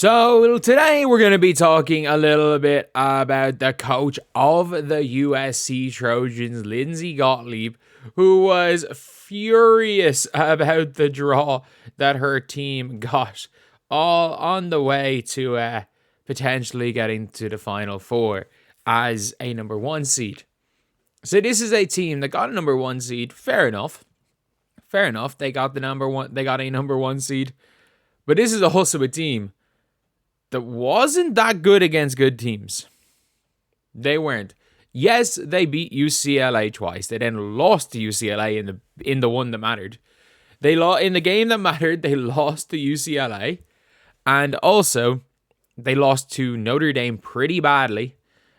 So today we're going to be talking a little bit about the coach of the USC Trojans, Lindsay Gottlieb, who was furious about the draw that her team got, all on the way to potentially getting to the Final Four as a number one seed. So this is a team that got a number one seed. Fair enough. They got a number one seed. But this is also a team that wasn't that good against good teams. They weren't. Yes, they beat UCLA twice. They then lost to UCLA in the one that mattered. In the game that mattered, they lost to UCLA. And also, they lost to Notre Dame pretty badly.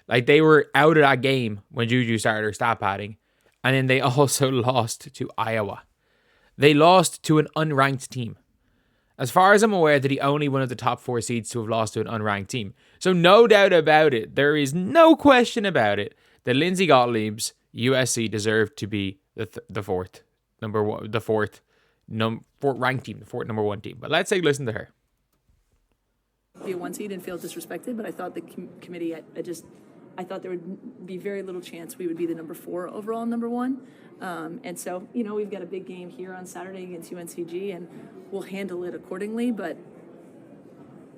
Like, they were out of that game when JuJu started her stat padding. And then they also lost to Iowa. They lost to an unranked team. As far as I'm aware, they're the only one of the top four seeds to have lost to an unranked team. So no doubt about it, there is no question about it, that Lindsay Gottlieb's USC deserved to be the fourth ranked team, the fourth number one team. But let's take a listen to her. Be a one seed and feel disrespected, but I thought the committee, I thought there would be very little chance we would be the number 4 overall number one. And so, we've got a big game here on Saturday against UNCG, and we'll handle it accordingly. But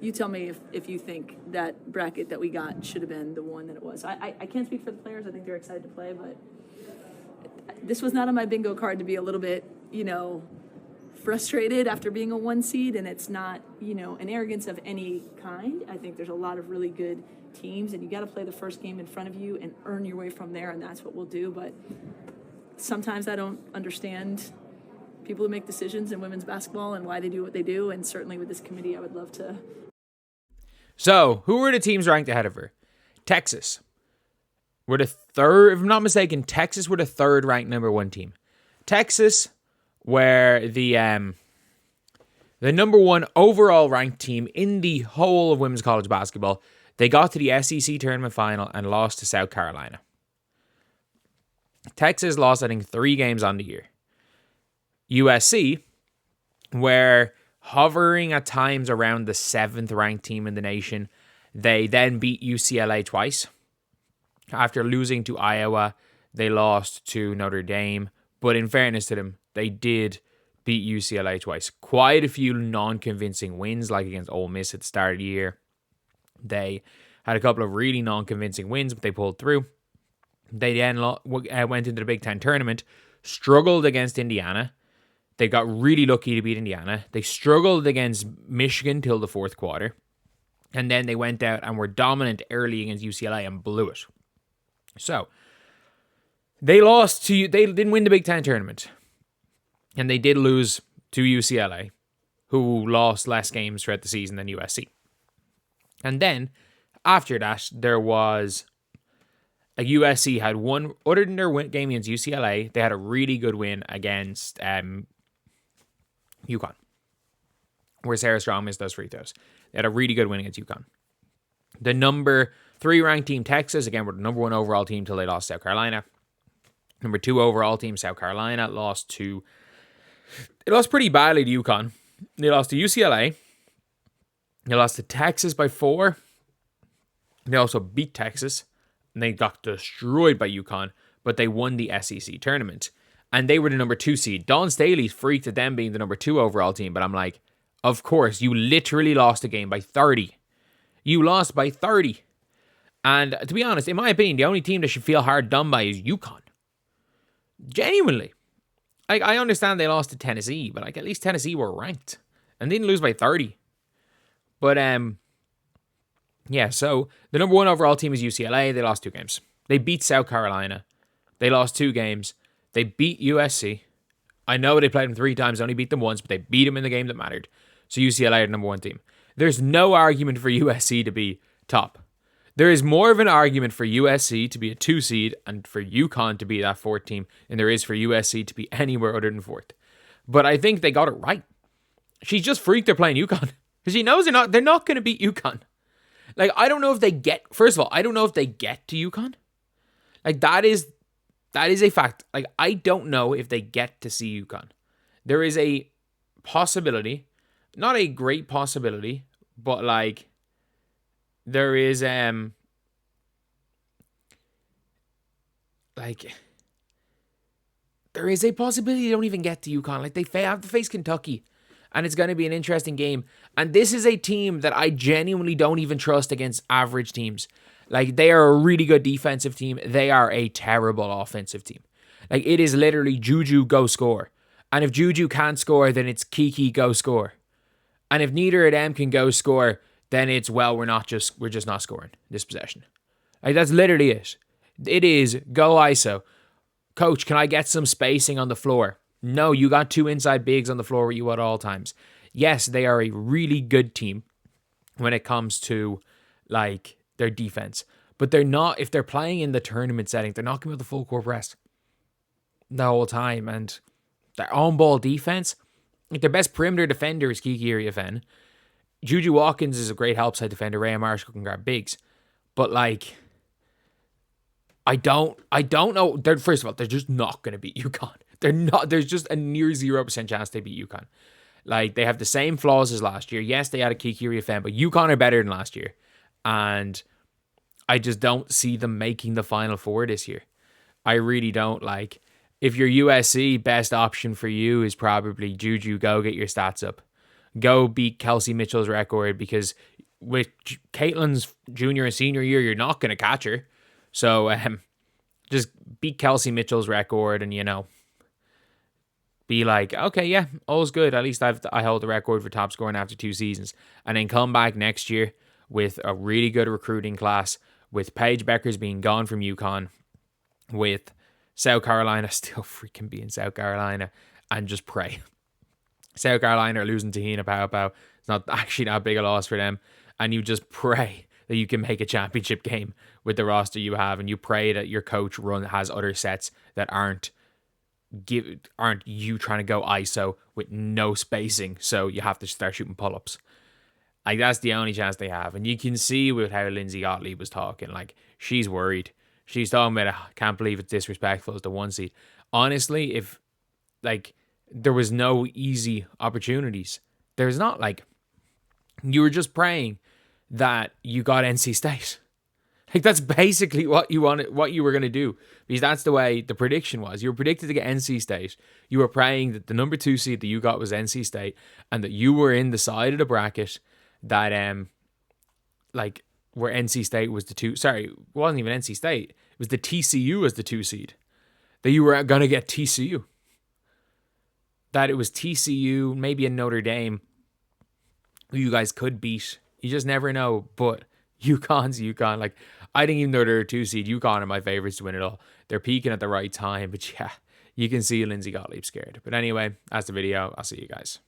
you tell me if you think that bracket that we got should have been the one that it was. I can't speak for the players. I think they're excited to play, but this was not on my bingo card to be a little bit, frustrated after being a one seed, and it's not, an arrogance of any kind. I think there's a lot of really good teams, and you got to play the first game in front of you and earn your way from there, and that's what we'll do. But sometimes I don't understand people who make decisions in women's basketball and why they do what they do, and certainly with this committee, I would love to. So, who were the teams ranked ahead of her? Texas were the third, if I'm not mistaken, Texas were the third ranked number one team. Texas were the number one overall ranked team in the whole of women's college basketball. They got to the SEC tournament final and lost to South Carolina. Texas lost, I think, 3 games on the year. USC were hovering at times around the 7th ranked team in the nation. They then beat UCLA twice. After losing to Iowa, they lost to Notre Dame. But in fairness to them, they did beat UCLA twice. Quite a few non-convincing wins, like against Ole Miss at the start of the year. They had a couple of really non-convincing wins, but they pulled through. They then went into the Big Ten tournament, struggled against Indiana. They got really lucky to beat Indiana. They struggled against Michigan till the fourth quarter. And then they went out and were dominant early against UCLA and blew it. So, they didn't win the Big Ten tournament. And they did lose to UCLA, who lost less games throughout the season than USC. And then, after that, there was USC had one, other than their game against UCLA, they had a really good win against UConn, where Sarah Strong missed those free throws. They had a really good win against UConn. The number 3 ranked team, Texas, again, were the number 1 overall team till they lost to South Carolina. Number 2 overall team, South Carolina, lost pretty badly to UConn. They lost to UCLA. They lost to Texas by 4. They also beat Texas. And they got destroyed by UConn, but they won the SEC tournament. And they were the number 2 seed. Dawn Staley freaked at them being the number 2 overall team, but I'm like, of course, you literally lost a game by 30. You lost by 30. And to be honest, in my opinion, the only team that should feel hard done by is UConn. Genuinely. I understand they lost to Tennessee, but at least Tennessee were ranked and didn't lose by 30. But yeah, so the number 1 overall team is UCLA. They lost 2 games. They beat South Carolina. They lost 2 games. They beat USC. I know they played them 3 times, only beat them once, but they beat them in the game that mattered. So UCLA are the number 1 team. There's no argument for USC to be top. There is more of an argument for USC to be a 2 seed and for UConn to be that 4th team than there is for USC to be anywhere other than 4th. But I think they got it right. She just freaked they're playing UConn. Because she knows they're not going to beat UConn. Like, I don't know if they get... First of all, I don't know if they get to UConn. Like, that is a fact. Like, I don't know if they get to see UConn. There is a possibility, not a great possibility, But like, there is like, there is a possibility they don't even get to UConn. Like, they have to face Kentucky, and it's going to be an interesting game. And this is a team that I genuinely don't even trust against average teams. Like, they are a really good defensive team. They are a terrible offensive team. Like, it is literally JuJu, go score. And if JuJu can't score, then it's Kiki, go score. And if neither of them can go score, then it's, well, we're just not scoring this possession. Like, that's literally it. It is go ISO. Coach, can I get some spacing on the floor? No, you got 2 inside bigs on the floor with you at all times. Yes, they are a really good team when it comes to, like, their defense. But they're not, if they're playing in the tournament setting, they're not going to be the full court press the whole time. And their on-ball defense, like, their best perimeter defender is Kiki Iriafen. JuJu Watkins is a great help side defender. Ray Marshall can grab bigs. But, like, I don't know. First of all, they're just not going to beat UConn. They're not. There's just a near 0% chance they beat UConn. Like, they have the same flaws as last year. Yes, they had a Kiki Iriafen, but UConn are better than last year. And I just don't see them making the Final Four this year. I really don't. Like, if you're USC, best option for you is probably JuJu. Go get your stats up. Go beat Kelsey Mitchell's record, because with Caitlin's junior and senior year, you're not going to catch her. So just beat Kelsey Mitchell's record and, you know, be like, okay, yeah, all's good. At least I hold the record for top scoring after 2 seasons. And then come back next year with a really good recruiting class, with Paige Beckers being gone from UConn, with South Carolina still freaking being South Carolina, and just pray. South Carolina are losing to Hina Pow Pow. It's not actually that big a loss for them. And you just pray that you can make a championship game with the roster you have, and you pray that your coach has other sets that aren't you trying to go ISO with no spacing, so you have to start shooting pull-ups. Like, that's the only chance they have. And you can see with how Lindsay Gottlieb was talking, like, she's worried. She's talking about, I can't believe it's disrespectful as the 1 seed. Honestly, if, like, there was no easy opportunities, there's not, like, you were just praying that you got NC State. Like, that's basically what you wanted, what you were going to do, because that's the way the prediction was. You were predicted to get NC State. You were praying that the number 2 seed that you got was NC State, and that you were in the side of the bracket that, like, where NC State was the 2. Sorry, it wasn't even NC State. It was the TCU as the 2 seed. That you were going to get TCU. That it was TCU, maybe a Notre Dame, who you guys could beat. You just never know. But UConn's UConn. Like, I think even though they're a 2 seed, UConn are my favorites to win it all. They're peaking at the right time. But yeah, you can see Lindsay Gottlieb scared. But anyway, that's the video. I'll see you guys.